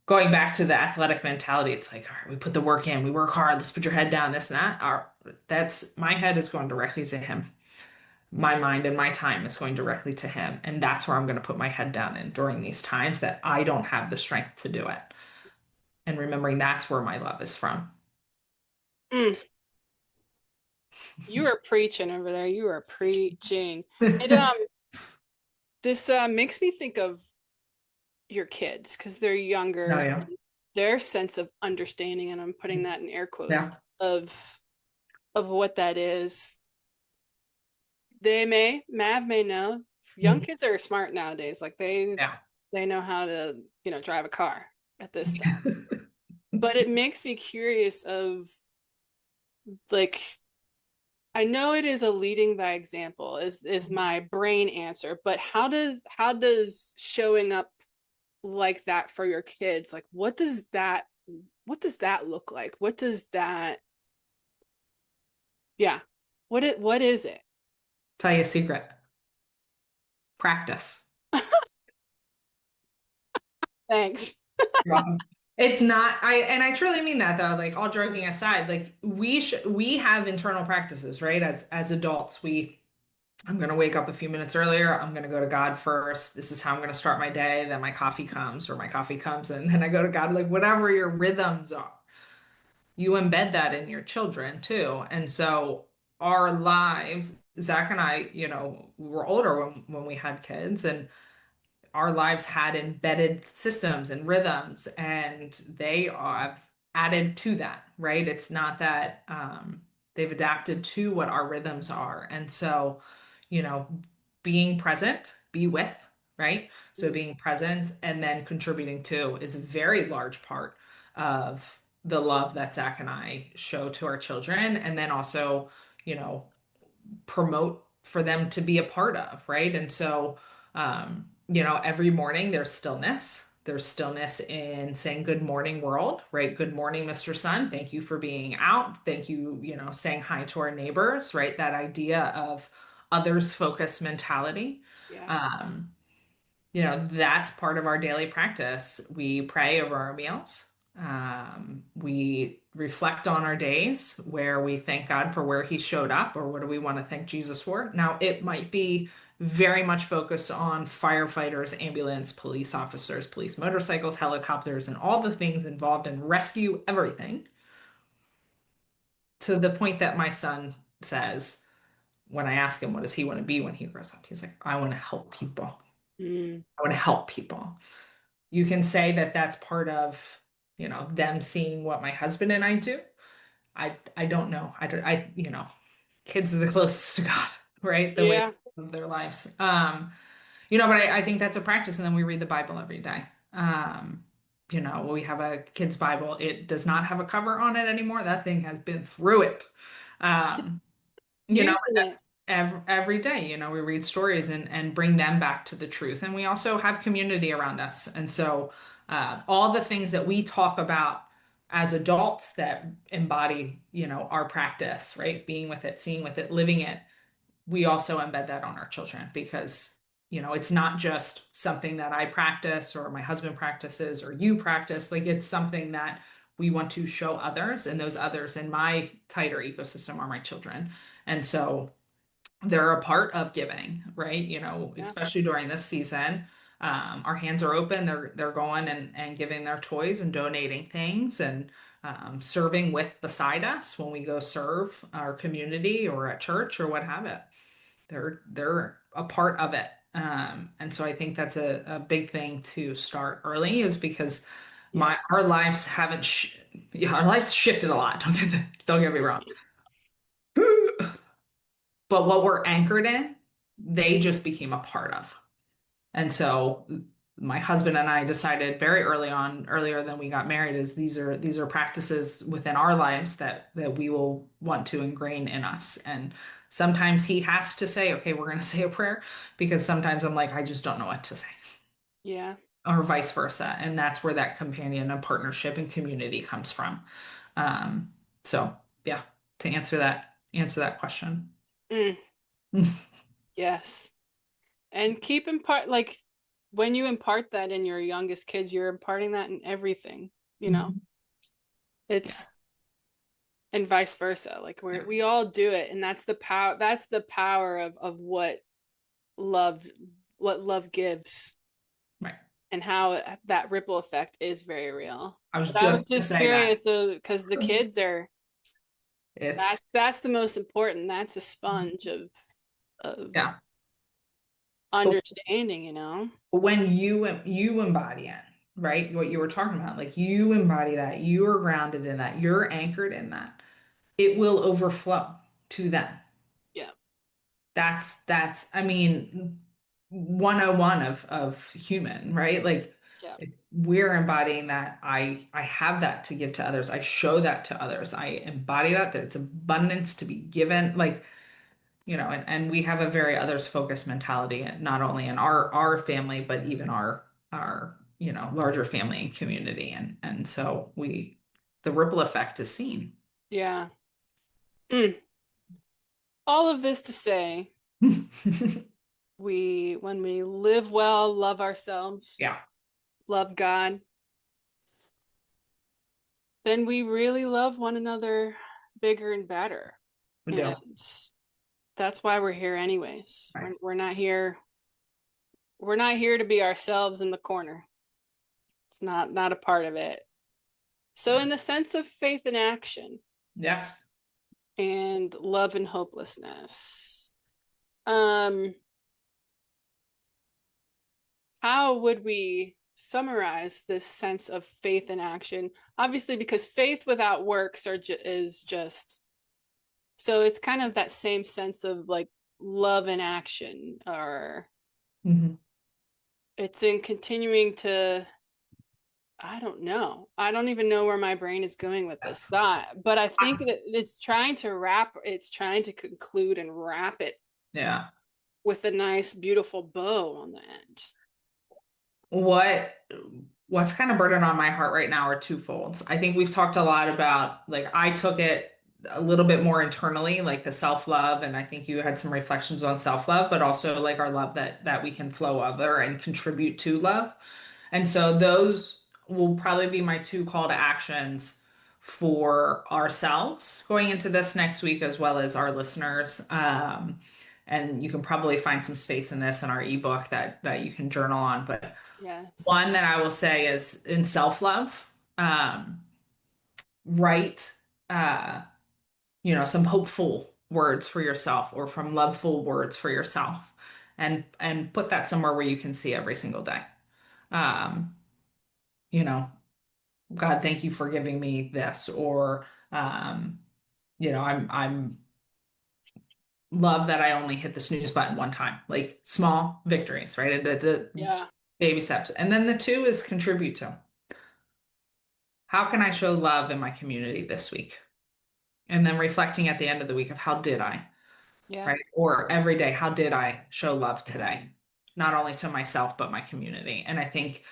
[SPEAKER 1] going back to the athletic mentality, it's like, all right, we put the work in, we work hard, let's put your head down, this and that. That's my head is going directly to him. My mind and my time is going directly to him. And that's where I'm going to put my head down in during these times that I don't have the strength to do it. And remembering that's where my love is from.
[SPEAKER 2] Mm, you are preaching over there. You are preaching. It this makes me think of your kids because they're
[SPEAKER 1] Oh
[SPEAKER 2] younger.
[SPEAKER 1] yeah.
[SPEAKER 2] Their sense of understanding, and I'm putting that in air quotes,
[SPEAKER 1] Yeah.
[SPEAKER 2] of what that is. Mav may know. Young
[SPEAKER 1] Mhm.
[SPEAKER 2] kids are smart nowadays. Like
[SPEAKER 1] Yeah.
[SPEAKER 2] they know how to, drive a car at this time. But it makes me curious of, like, I know it is a leading by example is my brain answer, but how does showing up like that for your kids, like what does that look like? What does that, yeah. What is it?
[SPEAKER 1] Tell you a secret. Practice.
[SPEAKER 2] Thanks.
[SPEAKER 1] You're welcome. It's not, I truly mean that though, like all joking aside, like we have internal practices, right? As adults, I'm going to wake up a few minutes earlier. I'm going to go to God first. This is how I'm going to start my day. Then my coffee comes, or my coffee comes, and then I go to God. Like whatever your rhythms are, you embed that in your children too. And so our lives, Zach and I, we were older when we had kids, and our lives had embedded systems and rhythms, and they have added to that, right? It's not that they've adapted to what our rhythms are. And so, you know, being present, be with, right? So being present and then contributing to is a very large part of the love that Zach and I show to our children. And then also, you know, promote for them to be a part of, right? And so, every morning there's stillness. There's stillness in saying, "Good morning, world," right? "Good morning, Mr. Sun. Thank you for being out. Thank you," saying hi to our neighbors, right? That idea of others focused mentality.
[SPEAKER 2] Yeah.
[SPEAKER 1] Um, that's part of our daily practice. We pray over our meals. We reflect on our days where we thank God for where he showed up, or what do we want to thank Jesus for. Now, it might be very much focused on firefighters, ambulance, police officers, police motorcycles, helicopters, and all the things involved in rescue everything, to the point that my son says, when I ask him what does he want to be when he grows up, he's like, "I want to help people.
[SPEAKER 2] Mm.
[SPEAKER 1] I want to help people." You can say that that's part of, them seeing what my husband and I do. I don't know. Kids are the closest to God, right? The way
[SPEAKER 2] Yeah.
[SPEAKER 1] of their lives. But I think that's a practice. And then we read the Bible every day. We have a kid's Bible. It does not have a cover on it anymore. That thing has been through it. Um, you know,
[SPEAKER 2] Years in it.
[SPEAKER 1] every day, we read stories and bring them back to the truth. And we also have community around us. And so all the things that we talk about as adults that embody, our practice, right? Being with it, seeing with it, living it, we also embed that on our children because, it's not just something that I practice or my husband practices or you practice. Like it's something that we want to show others, and those others in my tighter ecosystem are my children. And so they're a part of giving, right?
[SPEAKER 2] Yeah.
[SPEAKER 1] Especially during this season. Our hands are open. They're going and giving their toys and donating things and serving with beside us when we go serve our community or at church or what have it. They're a part of it. And so I think that's a big thing to start early is because
[SPEAKER 2] Yeah.
[SPEAKER 1] our lives haven't yeah, our lives shifted a lot. Don't get me wrong. But what we're anchored in, they just became a part of. And so my husband and I decided very early on, earlier than we got married, is these are practices within our lives that we will want to ingrain in us. And sometimes he has to say, okay, we're going to say a prayer, because sometimes I'm like, I just don't know what to say,
[SPEAKER 2] Yeah.
[SPEAKER 1] or vice versa. And that's where that companion and partnership and community comes from. Um, so yeah, to answer that question.
[SPEAKER 2] Mm, yes. And keep impart like when you impart that in your youngest kids, you're imparting that in everything, you know.
[SPEAKER 1] Mhm. Yeah.
[SPEAKER 2] It's and vice versa. Like
[SPEAKER 1] Yeah.
[SPEAKER 2] we all do it, and that's the power of love what love gives
[SPEAKER 1] Right.
[SPEAKER 2] and how that ripple effect is very real.
[SPEAKER 1] I was
[SPEAKER 2] But I was
[SPEAKER 1] just gonna
[SPEAKER 2] just
[SPEAKER 1] say that.
[SPEAKER 2] curious because the kids are
[SPEAKER 1] It's
[SPEAKER 2] that's the most important. That's a sponge of
[SPEAKER 1] yeah. But
[SPEAKER 2] understanding, you know.
[SPEAKER 1] when you embody it, right? What you were talking about, like you embody that, you are grounded in that, you're anchored in that. It will overflow to them.
[SPEAKER 2] Yeah.
[SPEAKER 1] That's I mean 101 of human, right? Like
[SPEAKER 2] Yeah.
[SPEAKER 1] if we're embodying that. I have that to give to others. I show that to others. I embody that it's abundance to be given. Like and we have a very others focused mentality, not only in our family, but even our larger family and community. And so the ripple effect is seen.
[SPEAKER 2] Yeah. Mm. All of this to say, when we live well, love ourselves,
[SPEAKER 1] Yeah,
[SPEAKER 2] love God, then we really love one another bigger and better.
[SPEAKER 1] we do.
[SPEAKER 2] And that's why we're here anyways.
[SPEAKER 1] Right.
[SPEAKER 2] We're not here to be ourselves in the corner. It's not a part of it. So
[SPEAKER 1] Right.
[SPEAKER 2] in the sense of faith and action
[SPEAKER 1] Yes.
[SPEAKER 2] and love and hopelessness, um, how would we summarize this sense of faith and action? Obviously, because faith without works is just so it's kind of that same sense of like love and action, or
[SPEAKER 1] Hmm.
[SPEAKER 2] it's in continuing to. I don't know. I don't even know where my brain is going with this
[SPEAKER 1] Yes.
[SPEAKER 2] thought, but I think that it's trying to conclude and wrap it
[SPEAKER 1] Yeah.
[SPEAKER 2] with a nice, beautiful bow on the end.
[SPEAKER 1] What what's kind of burden on my heart right now are twofolds. I think we've talked a lot about, like, I took it a little bit more internally, like the self-love, and I think you had some reflections on self-love, but also like our love that we can flow other and contribute to love. And so those will probably be my two call to actions for ourselves going into this next week, as well as our listeners. And you can probably find some space in this in our ebook that you can journal on. But
[SPEAKER 2] Yes.
[SPEAKER 1] one that I will say is in self-love, write, uh, some hopeful words for yourself or from loveful words for yourself, and put that somewhere where you can see every single day. Um, you know, God, thank you for giving me this, or I'm love that I only hit the snooze button one time. Like small victories, right? The
[SPEAKER 2] Yeah.
[SPEAKER 1] baby steps. And then the two is contribute to. How can I show love in my community this week? And then reflecting at the end of the week of how did I,
[SPEAKER 2] Yeah.
[SPEAKER 1] right? Or every day, how did I show love today? Not only to myself, but my community. And I think,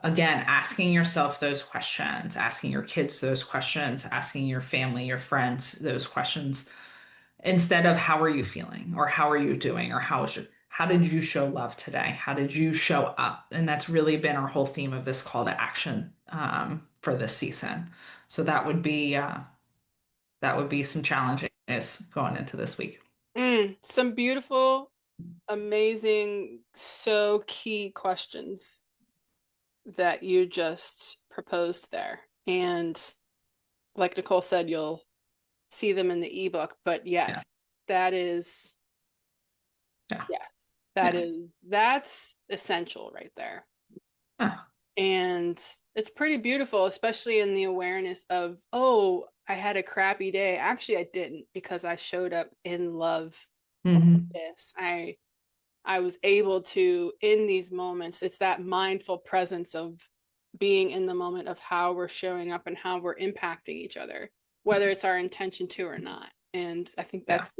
[SPEAKER 1] again, asking yourself those questions, asking your kids those questions, asking your family, your friends those questions, instead of how are you feeling or how are you doing or how did you show love today? How did you show up? And that's really been our whole theme of this call to action for this season. So that would be some challenges going into this week.
[SPEAKER 2] Some beautiful, amazing, so key questions that you just proposed there. And like Nicole said, you'll see them in the ebook, but
[SPEAKER 1] Yeah.
[SPEAKER 2] that is,
[SPEAKER 1] Yeah.
[SPEAKER 2] yeah, that's essential right there.
[SPEAKER 1] Yeah.
[SPEAKER 2] And it's pretty beautiful, especially in the awareness of, oh, I had a crappy day. Actually, I didn't, because I showed up in love. Yes, I was able to, in these moments, it's that mindful presence of being in the moment of how we're showing up and how we're impacting each other, whether it's our intention to or not. And I think that's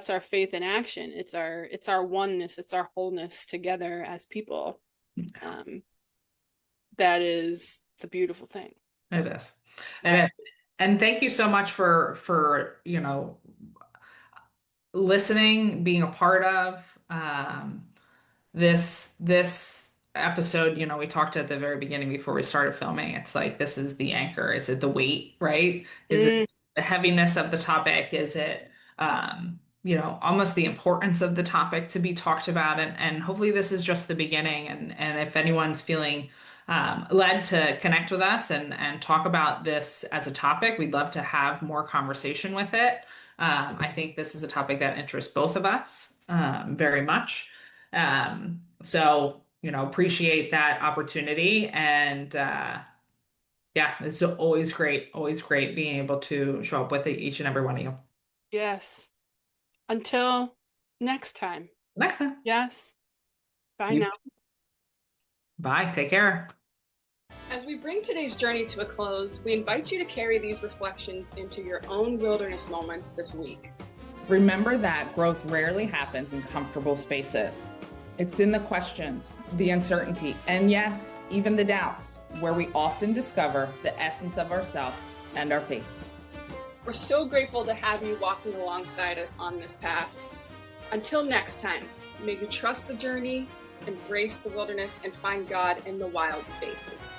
[SPEAKER 2] our faith in action. It's our oneness, it's our wholeness together as people. That is the beautiful thing.
[SPEAKER 1] It is. And thank you so much for listening, being a part of this episode. We talked at the very beginning before we started filming. It's like, this is the anchor. Is it the weight, right? Is it the heaviness of the topic? Is it almost the importance of the topic to be talked about? And hopefully this is just the beginning. And if anyone's feeling led to connect with us and talk about this as a topic, we'd love to have more conversation with it. I think this is a topic that interests both of us very much. So, appreciate that opportunity. And yeah, it's always great being able to show up with each and every one of you.
[SPEAKER 2] Yes. Until next time.
[SPEAKER 1] Next time.
[SPEAKER 2] Yes. Bye now.
[SPEAKER 1] Bye. Take care.
[SPEAKER 2] As we bring today's journey to a close, we invite you to carry these reflections into your own wilderness moments this week.
[SPEAKER 1] Remember that growth rarely happens in comfortable spaces. It's in the questions, the uncertainty, and yes, even the doubts, where we often discover the essence of ourselves and our faith.
[SPEAKER 2] We're so grateful to have you walking alongside us on this path. Until next time, may you trust the journey, embrace the wilderness, and find God in the wild spaces.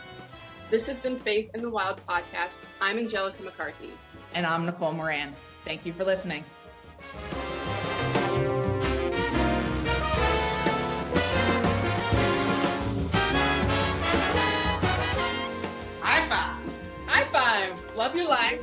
[SPEAKER 2] This has been Faith in the Wild podcast. I'm Angelica McCarthy.
[SPEAKER 1] And I'm Nicole Moran. Thank you for listening.
[SPEAKER 2] High five. High five. Love your life.